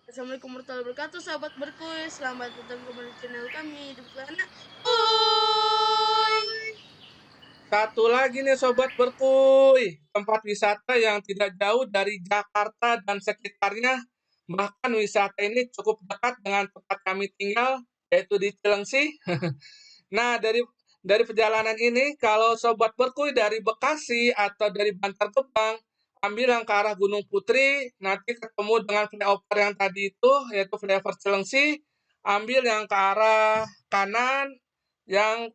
Assalamualaikum warahmatullahi wabarakatuh, sahabat berkuy. Selamat datang kembali di channel kami di sana. Kuy. Satu lagi nih Sobat Berkuy, tempat wisata yang tidak jauh dari Jakarta dan sekitarnya. Bahkan wisata ini cukup dekat dengan tempat kami tinggal, yaitu di Cilengsi. Nah, dari perjalanan ini, kalau Sobat Berkuy dari Bekasi atau dari Bantar Gebang, ambil yang ke arah Gunung Putri, nanti ketemu dengan flyover yang tadi itu, yaitu flyover Cilengsi, ambil yang ke arah kanan, yang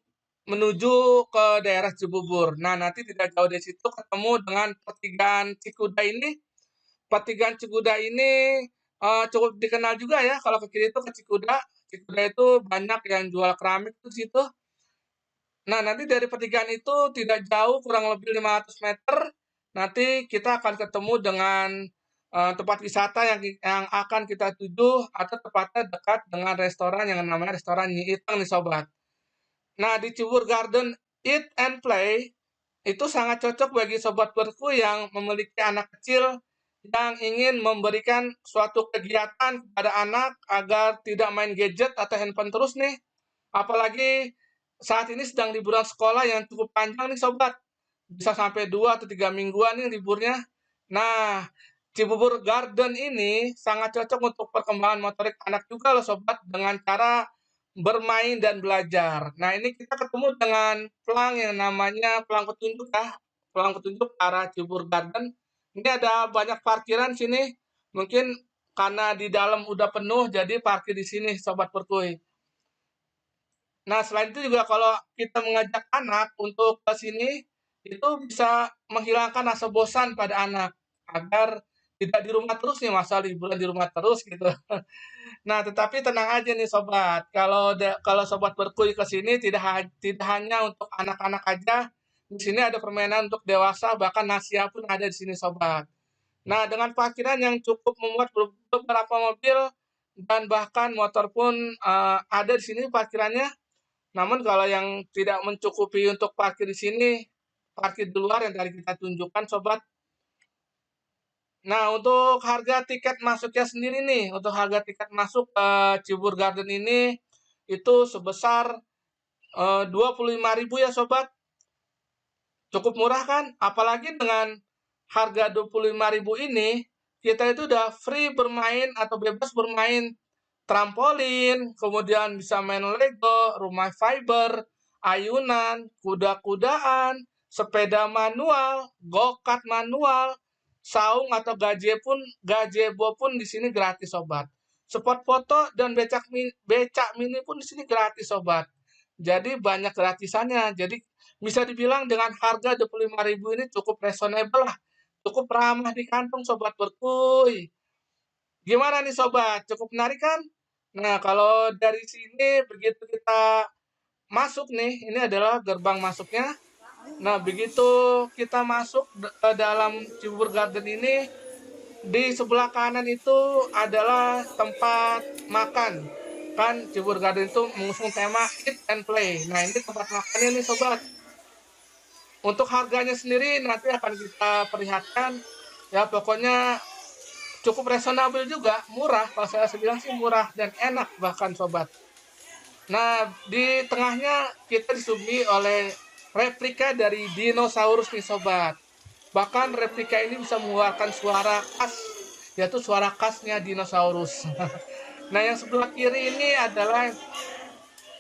menuju ke daerah Cibubur. Nah, nanti tidak jauh dari situ ketemu dengan pertigaan Cikuda ini. Pertigaan Cikuda ini cukup dikenal juga ya. Kalau ke kiri itu ke Cikuda. Cikuda itu banyak yang jual keramik tuh di situ. Nah, nanti dari pertigaan itu tidak jauh, kurang lebih 500 meter. Nanti kita akan ketemu dengan tempat wisata yang akan kita tuju, atau tepatnya dekat dengan restoran yang namanya restoran Nyi Iteng nih Sobat. Nah, di Cibubur Garden Eat and Play itu sangat cocok bagi sobat berku yang memiliki anak kecil yang ingin memberikan suatu kegiatan kepada anak agar tidak main gadget atau handphone terus nih. Apalagi saat ini sedang liburan sekolah yang cukup panjang nih sobat. Bisa sampai 2 atau 3 mingguan nih liburnya. Nah, Cibubur Garden ini sangat cocok untuk perkembangan motorik anak juga loh sobat, dengan cara bermain dan belajar. Nah, ini kita ketemu dengan pelang yang namanya pelang petunjuk ya. Pelang petunjuk arah Cibubur Garden. Ini ada banyak parkiran sini. Mungkin karena di dalam udah penuh, jadi parkir di sini sobat perkui. Nah, selain itu juga kalau kita mengajak anak untuk ke sini, itu bisa menghilangkan rasa bosan pada anak, agar tidak di rumah terus nih, masa liburan di rumah terus gitu. Nah, tetapi tenang aja nih sobat, kalau sobat berkuy ke sini tidak hanya untuk anak-anak aja, di sini ada permainan untuk dewasa, bahkan Asia pun ada di sini sobat. Nah, dengan parkiran yang cukup memuat beberapa mobil dan bahkan motor pun ada di sini parkirannya. Namun kalau yang tidak mencukupi untuk parkir di sini, parkir di luar yang tadi kita tunjukkan sobat. Nah, untuk harga tiket masuknya sendiri nih, untuk harga tiket masuk ke Cibubur Garden ini itu sebesar 25.000 ya sobat. Cukup murah kan? Apalagi dengan harga 25.000 ini, kita itu udah free bermain atau bebas bermain trampolin, kemudian bisa main Lego, rumah fiber, ayunan, kuda-kudaan, sepeda manual, go-kart manual, saung atau gazebo pun di sini gratis sobat. Spot foto dan becak mini pun di sini gratis sobat. Jadi banyak gratisannya. Jadi bisa dibilang dengan harga 25.000 ini cukup reasonable lah. Cukup ramah di kantong sobat berkuy. Gimana nih sobat? Cukup menarik kan? Nah, kalau dari sini begitu kita masuk nih, ini adalah gerbang masuknya. Nah, begitu kita masuk ke dalam Cibubur Garden ini, di sebelah kanan itu adalah tempat makan. Kan Cibubur Garden itu mengusung tema Eat and Play. Nah, ini tempat makannya nih sobat. Untuk harganya sendiri nanti akan kita perlihatkan. Ya, pokoknya cukup reasonable juga, murah. Kalau saya bilang sih murah dan enak bahkan sobat. Nah, di tengahnya kita disuguhi oleh replika dari dinosaurus nih sobat. Bahkan replika ini bisa mengeluarkan suara khas, yaitu suara khasnya dinosaurus. Nah, yang sebelah kiri ini adalah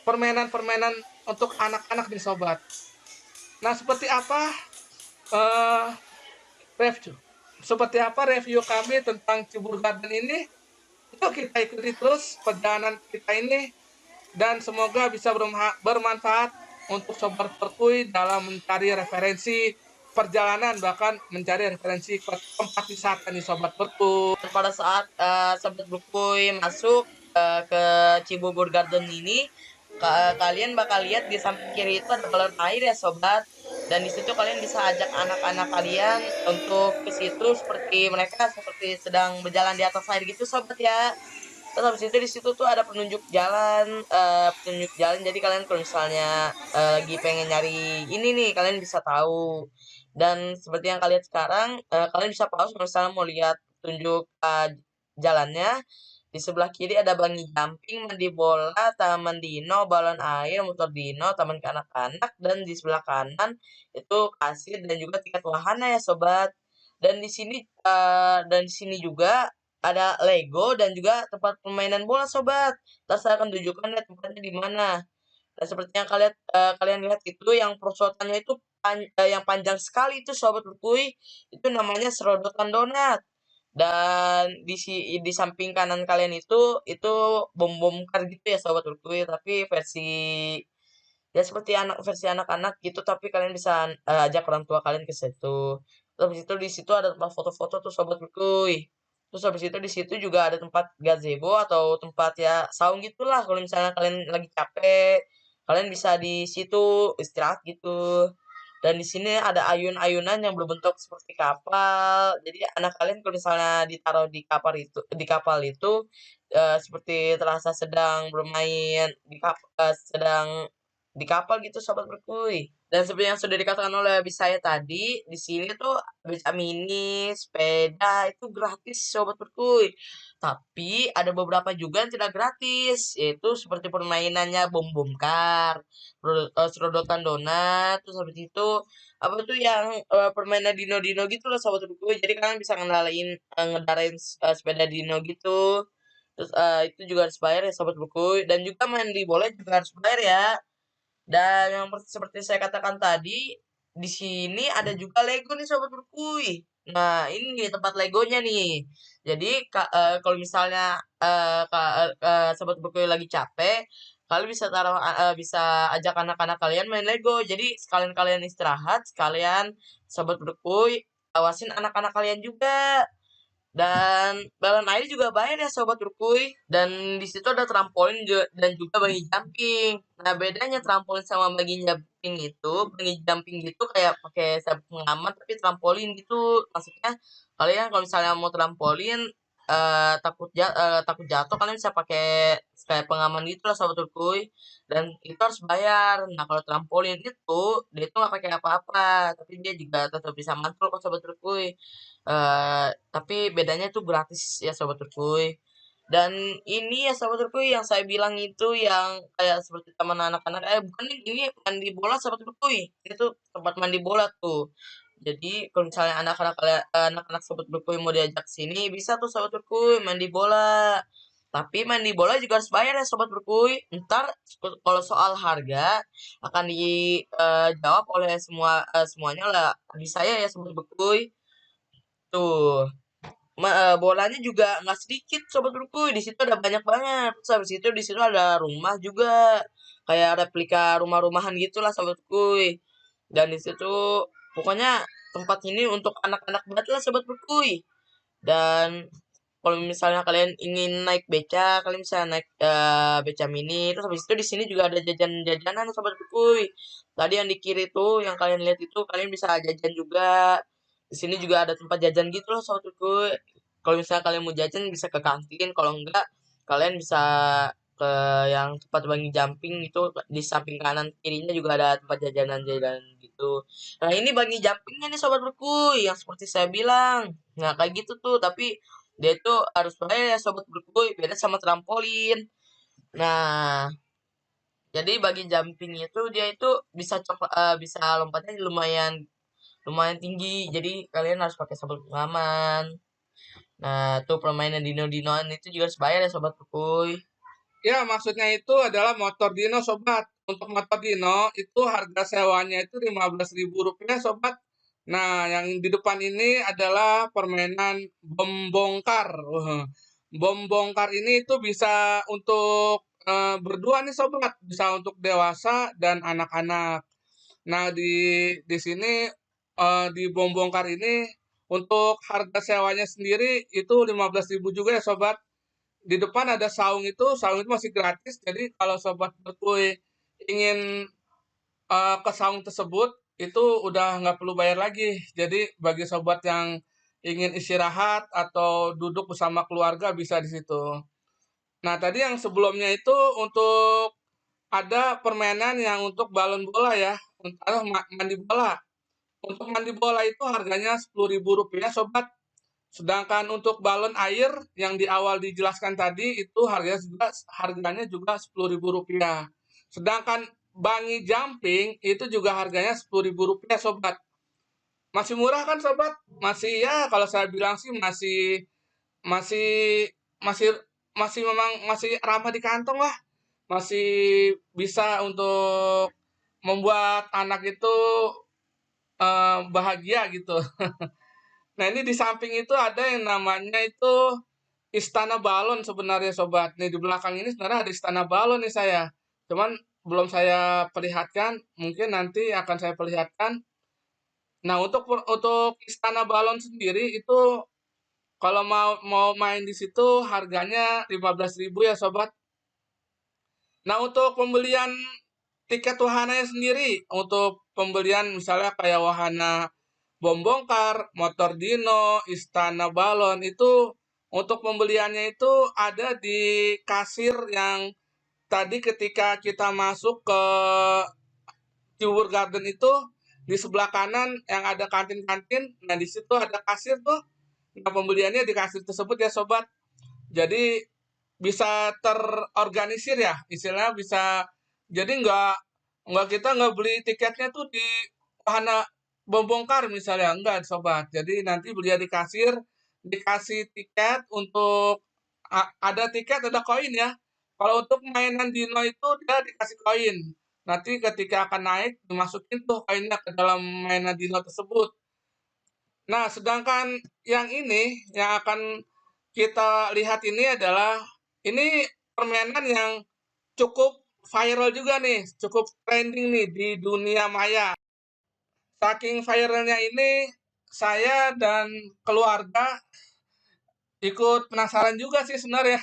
permainan-permainan untuk anak-anak nih sobat. Nah, eh, review seperti apa review kami tentang Cibubur Garden ini? Itu kita ikuti terus perjalanan kita ini, dan semoga bisa bermanfaat untuk sobat perkui dalam mencari referensi perjalanan, bahkan mencari referensi tempat wisata nih sobat perkui. Pada saat sobat berkuy masuk ke Cibubur Garden ini, kalian bakal lihat di samping kiri itu ada balon air ya sobat. Dan di situ kalian bisa ajak anak-anak kalian untuk ke situ seperti sedang berjalan di atas air gitu sobat ya. Terus habis itu di situ tuh ada penunjuk jalan. Jadi kalian kalau misalnya lagi pengen nyari ini nih, kalian bisa tahu. Dan seperti yang kalian sekarang, kalian bisa pause kalau misalnya mau lihat tunjuk jalannya. Di sebelah kiri ada bangi jumping, mandi bola, taman dino, balon air, motor dino, taman kanak-kanak, dan di sebelah kanan itu kasir dan juga tiket wahana ya sobat. Dan di sini juga ada Lego dan juga tempat permainan bola sobat. Ntar saya akan tunjukkan ya tempatnya di mana. Dan seperti yang kalian lihat itu yang perosotannya itu yang panjang sekali itu sobat berkui, itu namanya serodotan donat. Dan di samping kanan kalian itu bom-bom kar gitu ya sobat berkui, tapi ya seperti versi anak-anak gitu, tapi kalian bisa ajak orang tua kalian ke situ. Terus habis itu di situ ada tempat foto-foto tuh sobat berkuy. Terus habis itu di situ juga ada tempat gazebo atau tempat ya saung gitulah. Kalau misalnya kalian lagi capek, kalian bisa di situ istirahat gitu. Dan di sini ada ayun-ayunan yang berbentuk seperti kapal. Jadi anak kalian kalau misalnya ditaruh di kapal itu seperti terasa sedang bermain sedang di kapal gitu sobat berkuy. Dan seperti yang sudah dikatakan oleh abis saya tadi, di sini tuh beca mini, sepeda itu gratis sobat berkuy. Tapi ada beberapa juga yang tidak gratis, yaitu seperti permainannya bom bom kar, serodotan donat, terus habis itu apa tuh yang permainan dino-dino gitu loh sobat berkuy. Jadi kalian bisa ngedarain sepeda dino gitu. Terus itu juga harus bayar ya sobat berkuy. Dan juga main di bola juga harus bayar ya. Dan yang seperti saya katakan tadi, di sini ada juga Lego nih sobat berkuy. Nah, ini nih tempat Legonya nih. Jadi kalau misalnya sobat berkuy lagi capek, kalian bisa ajak anak-anak kalian main Lego. Jadi sekalian kalian istirahat, sekalian sobat berkuy awasin anak-anak kalian juga. Dan balon air juga bayar ya sobat berkuy. Dan di situ ada trampolin dan juga bungee jumping. Nah, bedanya trampolin sama bungee jumping gitu kayak pakai sabuk pengaman tapi trampolin gitu. Maksudnya kalian kalau misalnya mau trampolin takut jatuh kalian bisa pakai kayak pengaman gitu lah sobat berkuy. Dan itu harus bayar. Nah, kalau trampolin itu dia itu nggak pakai apa-apa, tapi dia juga tetap bisa mantul kok sobat berkuy. Tapi bedanya tuh gratis ya sobat terkuy. Dan ini ya sobat terkuy yang saya bilang itu yang kayak seperti taman anak-anak, bukan ini mandi bola sobat terkuy. Itu tempat mandi bola tuh. Jadi kalau misalnya anak-anak sobat terkuy mau diajak sini bisa tuh sobat terkuy mandi bola. Tapi mandi bola juga harus bayar ya sobat terkuy. Ntar kalau soal harga akan dijawab oleh semuanya lah di saya ya sobat terkuy. Tuh, bolanya juga nggak sedikit sobat Rukuy, di situ ada banyak banget. Terus habis itu di situ ada rumah juga, kayak replika rumah-rumahan gitulah sobat Rukuy. Dan di situ pokoknya tempat ini untuk anak-anak banget lah sobat Rukuy. Dan kalau misalnya kalian ingin naik beca, kalian bisa naik beca mini. Terus habis itu di sini juga ada jajan-jajanan sobat Rukuy. Tadi yang di kiri tuh yang kalian lihat itu kalian bisa jajan juga. Di sini juga ada tempat jajan gitu loh sobat Rukuy. Kalau misalnya kalian mau jajan bisa ke kantin, kalau enggak kalian bisa ke yang tempat bangi jumping itu di samping kanan kirinya juga ada tempat jajanan-jajanan gitu. Nah, ini bangi jumpingnya nih sobat Rukuy yang seperti saya bilang. Nah, kayak gitu tuh, tapi dia itu harus bayar ya sobat berkuy, beda sama trampolin. Nah, jadi bagi jumping itu dia itu bisa lompatnya lumayan lumayan tinggi. Jadi kalian harus pakai sabuk pengaman. Nah, tuh permainan dino-dinoan itu juga harus bayar ya sobat berkuy. Ya, maksudnya itu adalah motor dino, sobat. Untuk motor dino itu harga sewanya itu Rp15.000, sobat. Nah, yang di depan ini adalah permainan bom bongkar. Bom bongkar ini itu bisa untuk berdua nih, sobat. Bisa untuk dewasa dan anak-anak. Nah, di sini di bom bongkar ini untuk harga sewanya sendiri itu 15.000 juga ya, sobat. Di depan ada saung itu masih gratis. Jadi kalau sobat berkuy ingin ke saung tersebut itu udah nggak perlu bayar lagi. Jadi bagi sobat yang ingin istirahat atau duduk bersama keluarga bisa di situ. Nah, tadi yang sebelumnya itu untuk ada permainan yang untuk balon bola ya, mandi bola. Untuk mandi bola itu harganya Rp10.000, sobat. Sedangkan untuk balon air yang di awal dijelaskan tadi itu harganya juga Rp10.000. Sedangkan bangi jumping itu juga harganya Rp10.000 sobat. Masih murah kan sobat? Masih ya kalau saya bilang sih masih masih masih memang masih ramah di kantong lah. Masih bisa untuk membuat anak itu bahagia gitu. Nah, ini di samping itu ada yang namanya itu Istana Balon sebenarnya sobat. Nih di belakang ini sebenarnya ada Istana Balon nih saya. Cuman belum saya perlihatkan, mungkin nanti akan saya perlihatkan. Nah, untuk Istana Balon sendiri itu kalau mau mau main di situ harganya 15.000 ya sobat. Nah, untuk pembelian tiket wahananya sendiri, untuk pembelian misalnya kayak wahana bom bongkar, motor dino, istana balon itu untuk pembeliannya itu ada di kasir yang tadi ketika kita masuk ke Cibubur Garden itu di sebelah kanan yang ada kantin-kantin. Nah, di situ ada kasir tuh. Nah, pembeliannya di kasir tersebut ya sobat. Jadi bisa terorganisir ya, istilahnya bisa jadi nggak kita nggak beli tiketnya tuh di wahana bom bongkar misalnya, enggak sobat. Jadi nanti beli di kasir, dikasih tiket untuk ada tiket ada koin ya. Kalau untuk mainan dino itu dia dikasih koin. Nanti ketika akan naik dimasukin tuh koinnya ke dalam mainan dino tersebut. Nah, sedangkan yang ini yang akan kita lihat ini adalah ini permainan yang cukup viral juga nih, cukup trending nih di dunia maya. Saking viralnya ini, saya dan keluarga ikut penasaran juga sih sebenarnya.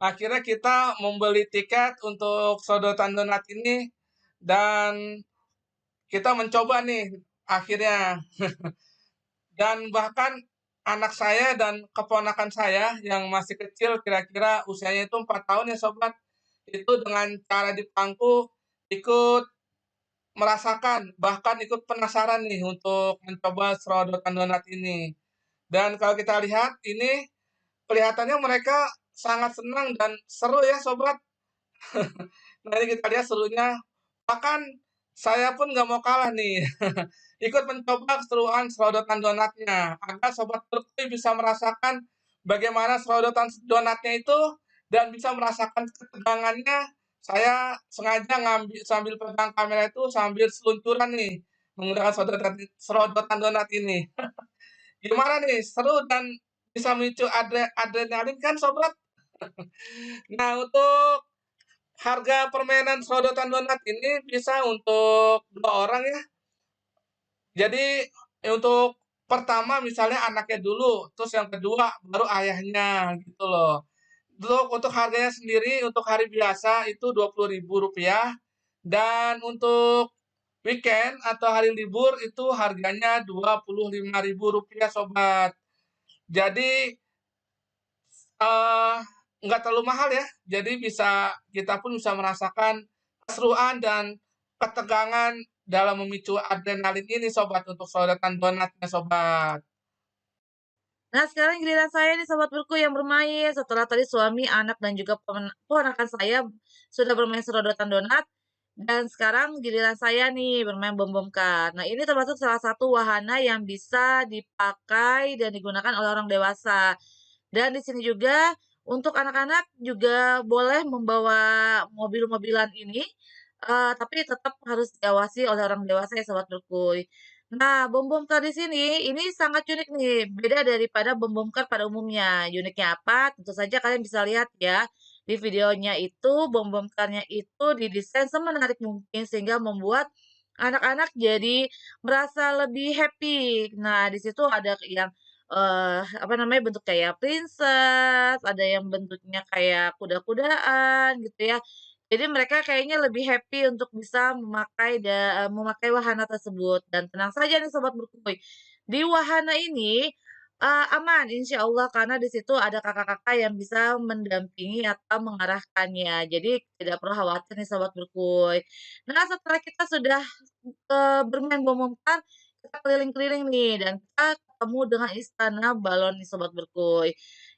Akhirnya kita membeli tiket untuk sodotan donat ini dan kita mencoba nih akhirnya. Dan bahkan anak saya dan keponakan saya yang masih kecil kira-kira usianya itu 4 tahun ya sobat, itu dengan cara dipangku ikut merasakan, bahkan ikut penasaran nih untuk mencoba serodotan donat ini. Dan kalau kita lihat ini kelihatannya mereka sangat senang dan seru ya sobat. Nah, ini kita lihat serunya. Bahkan saya pun nggak mau kalah nih. Ikut mencoba keseruan serodotan donatnya. Agar Sobat Berkuy bisa merasakan bagaimana serodotan donatnya itu dan bisa merasakan ketegangannya. Saya sengaja sambil pegang kamera itu sambil seluncuran nih menggunakan serodotan donat ini. Gimana nih? Seru dan bisa memicu adrenalin kan sobat? Nah, untuk harga permainan serodotan donat ini bisa untuk 2 orang ya. Jadi untuk pertama misalnya anaknya dulu, terus yang kedua baru ayahnya gitu loh. Untuk harganya sendiri untuk hari biasa itu Rp20.000 dan untuk weekend atau hari libur itu harganya Rp25.000 sobat. Jadi eh, nggak terlalu mahal ya. Jadi kita pun bisa merasakan keseruan dan ketegangan dalam memicu adrenalin ini sobat untuk sodotan donatnya sobat. Nah, sekarang giliran saya nih Sobat Berku yang bermain. Setelah tadi suami, anak, dan juga ponakan saya sudah bermain serodotan donat. Dan sekarang giliran saya nih bermain bom-bomkan. Nah, ini termasuk salah satu wahana yang bisa dipakai dan digunakan oleh orang dewasa. Dan di sini juga untuk anak-anak juga boleh membawa mobil-mobilan ini, tapi tetap harus diawasi oleh orang dewasa ya Sobat Berkuy. Nah, bom bongkar di sini ini sangat unik nih, beda daripada bom bongkar pada umumnya. Uniknya apa? Tentu saja kalian bisa lihat ya di videonya itu bom bongkarnya itu didesain semenarik mungkin sehingga membuat anak-anak jadi merasa lebih happy. Nah, di situ ada yang apa namanya bentuk kayak princess, ada yang bentuknya kayak kuda-kudaan gitu ya. Jadi mereka kayaknya lebih happy untuk bisa memakai wahana tersebut dan tenang saja nih sobat berkuy, di wahana ini, aman insya Allah karena di situ ada kakak-kakak yang bisa mendampingi atau mengarahkannya. Jadi tidak perlu khawatir nih sobat berkuy. Nah setelah kita sudah, bermain bom kita keliling-keliling nih dan kita ketemu dengan Istana Balon nih Sobat Berkuy.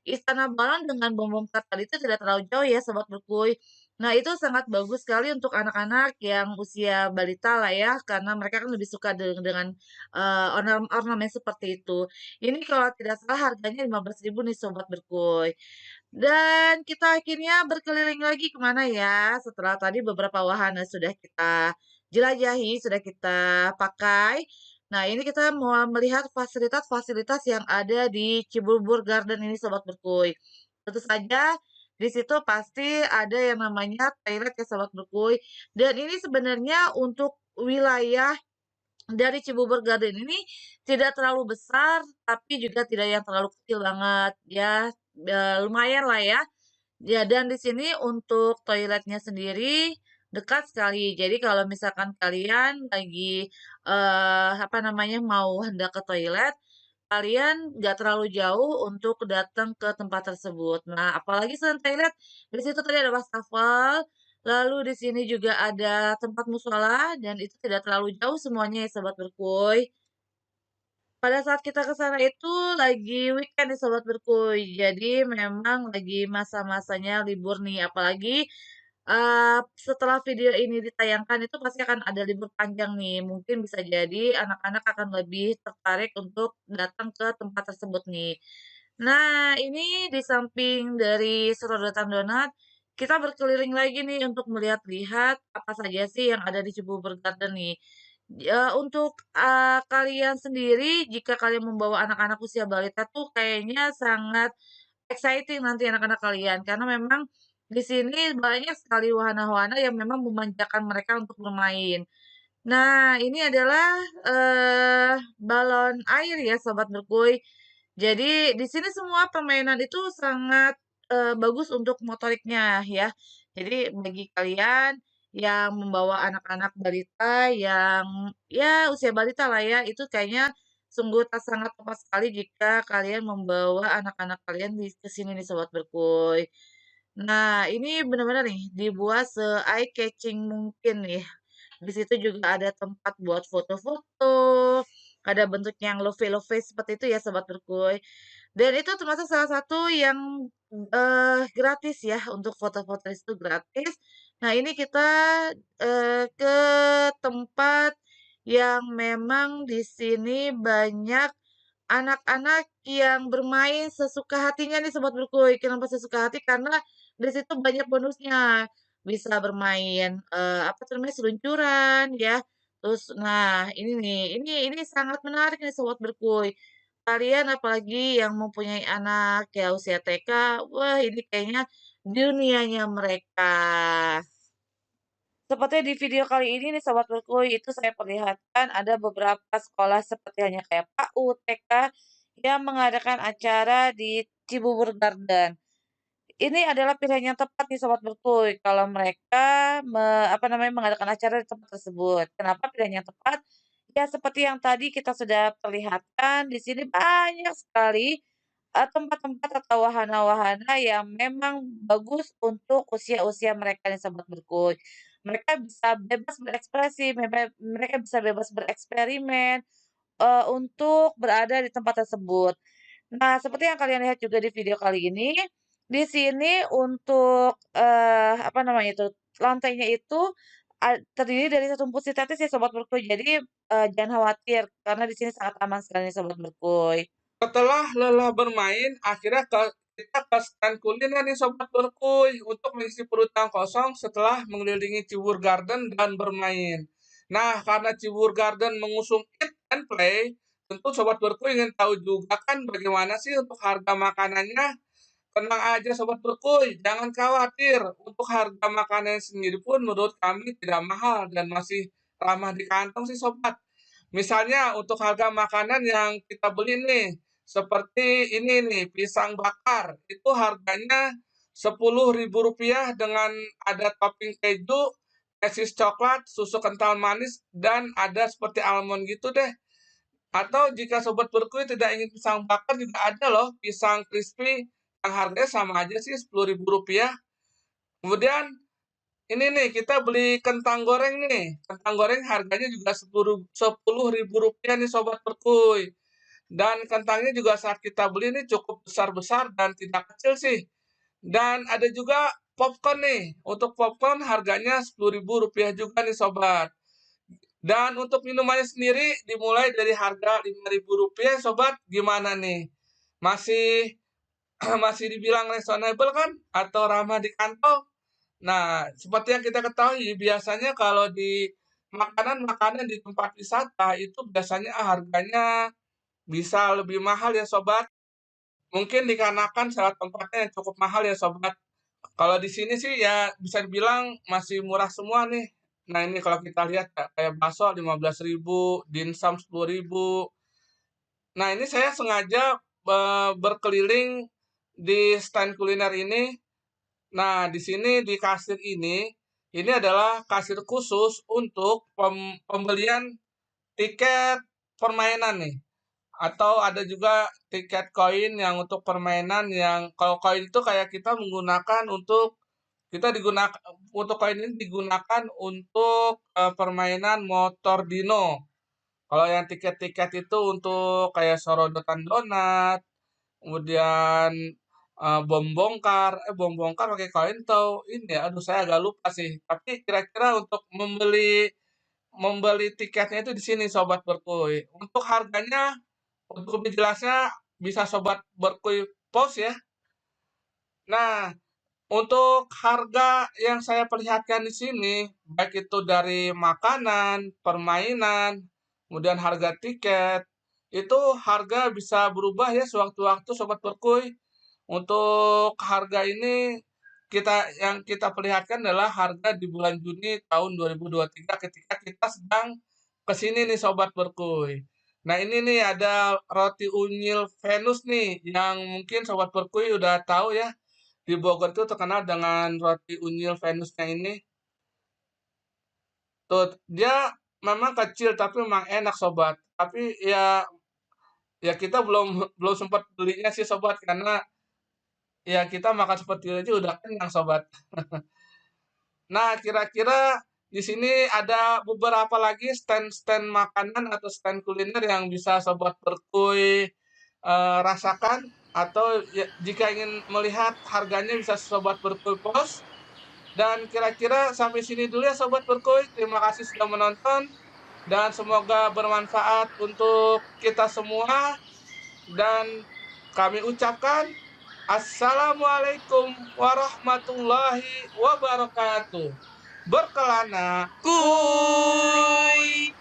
Istana Balon dengan Bom Bom Kar tadi itu tidak terlalu jauh ya Sobat Berkuy. Nah, itu sangat bagus sekali untuk anak-anak yang usia balita lah ya, karena mereka kan lebih suka dengan ornamen seperti itu. Ini kalau tidak salah harganya 15.000 nih Sobat Berkuy. Dan kita akhirnya berkeliling lagi kemana ya, setelah tadi beberapa wahana sudah kita jelajahi, sudah kita pakai. Nah, ini kita mau melihat fasilitas-fasilitas yang ada di Cibubur Garden ini Sobat Berkuy. Tentu saja di situ pasti ada yang namanya toilet ya Sobat Berkuy. Dan ini sebenarnya untuk wilayah dari Cibubur Garden ini tidak terlalu besar, tapi juga tidak yang terlalu kecil banget ya, lumayan lah ya. Ya, dan di sini untuk toiletnya sendiri dekat sekali. Jadi kalau misalkan kalian lagi, apa namanya, mau hendak ke toilet, kalian nggak terlalu jauh untuk datang ke tempat tersebut. Nah, apalagi selain toilet, di situ tadi ada wastafel, lalu di sini juga ada tempat mushola, dan itu tidak terlalu jauh semuanya ya Sobat Berkuy. Pada saat kita ke sana itu lagi weekend nih Sobat Berkuy. Jadi memang lagi masa-masanya libur nih, apalagi setelah video ini ditayangkan itu pasti akan ada libur panjang nih. Mungkin bisa jadi anak-anak akan lebih tertarik untuk datang ke tempat tersebut nih. Nah, ini di samping dari Serodotan Donat, kita berkeliling lagi nih untuk melihat-lihat apa saja sih yang ada di Cibubur Garden nih. Untuk, kalian sendiri jika kalian membawa anak-anak usia balita tuh kayaknya sangat exciting nanti anak-anak kalian, karena memang di sini banyak sekali wahana-wahana yang memang memanjakan mereka untuk bermain. Nah, ini adalah, balon air ya Sobat Berkuy. Jadi di sini semua permainan itu sangat, bagus untuk motoriknya ya. Jadi bagi kalian yang membawa anak-anak balita yang ya usia balita lah ya, itu kayaknya sungguh sangat tepat sekali jika kalian membawa anak-anak kalian ke sini nih Sobat Berkuy. Nah, ini benar-benar nih dibuat se-eye catching mungkin nih. Di situ juga ada tempat buat foto-foto, ada bentuknya yang lovely-lovely seperti itu ya Sobat Berkuy. Dan itu termasuk salah satu yang, gratis ya, untuk foto-foto itu gratis. Nah, ini kita, ke tempat yang memang di sini banyak anak-anak yang bermain sesuka hatinya nih Sobat Berkuy. Kenapa sesuka hati? Karena di situ banyak bonusnya. Bisa bermain, apa tuh namanya, seluncuran ya. Terus nah ini nih, ini sangat menarik nih Sobat Berkuy. Kalian apalagi yang mempunyai anak ya usia TK, wah ini kayaknya dunianya mereka. Seperti di video kali ini nih Sobat Berkuy, itu saya perlihatkan ada beberapa sekolah seperti hanya kayak PAUD, TK, yang mengadakan acara di Cibubur Garden. Ini adalah pilihan yang tepat nih Sobat Berkuy, kalau mereka apa namanya, mengadakan acara di tempat tersebut. Kenapa pilihan yang tepat? Ya seperti yang tadi kita sudah perlihatkan, di sini banyak sekali, tempat-tempat atau wahana-wahana yang memang bagus untuk usia-usia mereka nih Sobat Berkuy. Mereka bisa bebas berekspresi, mereka bisa bebas bereksperimen, untuk berada di tempat tersebut. Nah, seperti yang kalian lihat juga di video kali ini, di sini untuk, apa namanya itu, lantainya itu terdiri dari satu rumput sintetis ya Sobat Berkuy. Jadi, jangan khawatir karena di sini sangat aman sekali Sobat Berkuy. Setelah lelah bermain, akhirnya kita ke stand kuliner nih Sobat Berkuy untuk mengisi perut yang kosong setelah mengelilingi Cibubur Garden dan bermain. Nah, karena Cibubur Garden mengusung Eat and Play, tentu Sobat Berkuy ingin tahu juga kan bagaimana sih untuk harga makanannya. Tenang aja Sobat Berkuy, jangan khawatir. Untuk harga makanan sendiri pun menurut kami tidak mahal dan masih ramah di kantong sih Sobat. Misalnya untuk harga makanan yang kita beli nih, seperti ini nih, pisang bakar. Itu harganya Rp10.000 dengan ada topping keju, mesis coklat, susu kental manis, dan ada seperti almond gitu deh. Atau jika Sobat Berkuy tidak ingin pisang bakar juga ada loh, pisang crispy yang harganya sama aja sih Rp10.000. Kemudian ini nih kita beli kentang goreng nih. Kentang goreng harganya juga Rp10.000 nih Sobat Berkuy. Dan kentangnya juga saat kita beli ini cukup besar-besar dan tidak kecil sih. Dan ada juga popcorn nih. Untuk popcorn harganya Rp10.000 juga nih Sobat. Dan untuk minumannya sendiri dimulai dari harga Rp5.000 Sobat. Gimana nih? Masih masih dibilang reasonable kan? Atau ramah di kantong? Nah, seperti yang kita ketahui, biasanya kalau di makanan-makanan di tempat wisata itu biasanya harganya bisa lebih mahal ya Sobat. Mungkin dikarenakan sewa tempatnya yang cukup mahal ya Sobat. Kalau di sini sih ya bisa dibilang masih murah semua nih. Nah ini kalau kita lihat kayak bakso 15.000, dimsum 10.000. Nah ini saya sengaja berkeliling di stand kuliner ini. Nah di sini di kasir ini adalah kasir khusus untuk pembelian tiket permainan nih. Atau ada juga tiket koin yang untuk permainan yang kalau koin itu kayak kita menggunakan untuk koin ini digunakan untuk permainan motor dino. Kalau yang tiket-tiket itu untuk kayak sorodotan donat, kemudian bom bongkar pakai koin atau ini ya, aduh saya agak lupa sih. Tapi kira-kira untuk membeli tiketnya itu di sini Sobat Berkuy. Untuk harganya untuk lebih jelasnya bisa Sobat Berkuy post ya. Nah, untuk harga yang saya perlihatkan di sini, baik itu dari makanan, permainan, kemudian harga tiket, itu harga bisa berubah ya sewaktu-waktu Sobat Berkuy. Untuk harga ini yang kita perlihatkan adalah harga di bulan Juni tahun 2023 ketika kita sedang kesini nih Sobat Berkuy. Nah ini nih ada roti unyil Venus nih yang mungkin Sobat Berkuy udah tahu ya. Di Bogor itu terkenal dengan roti unyil Venusnya ini. Tuh, dia memang kecil tapi memang enak Sobat. Tapi ya kita belum belum sempat belinya sih Sobat karena ya kita makan seperti itu aja udah kenyang Sobat. Nah, kira-kira di sini ada beberapa lagi stand-stand makanan atau stand kuliner yang bisa Sobat Berkuy rasakan atau ya, jika ingin melihat harganya bisa Sobat Berkuy post. Dan kira-kira sampai sini dulu ya Sobat Berkuy. Terima kasih sudah menonton dan semoga bermanfaat untuk kita semua dan kami ucapkan Assalamualaikum warahmatullahi wabarakatuh. Berkelana Kuy.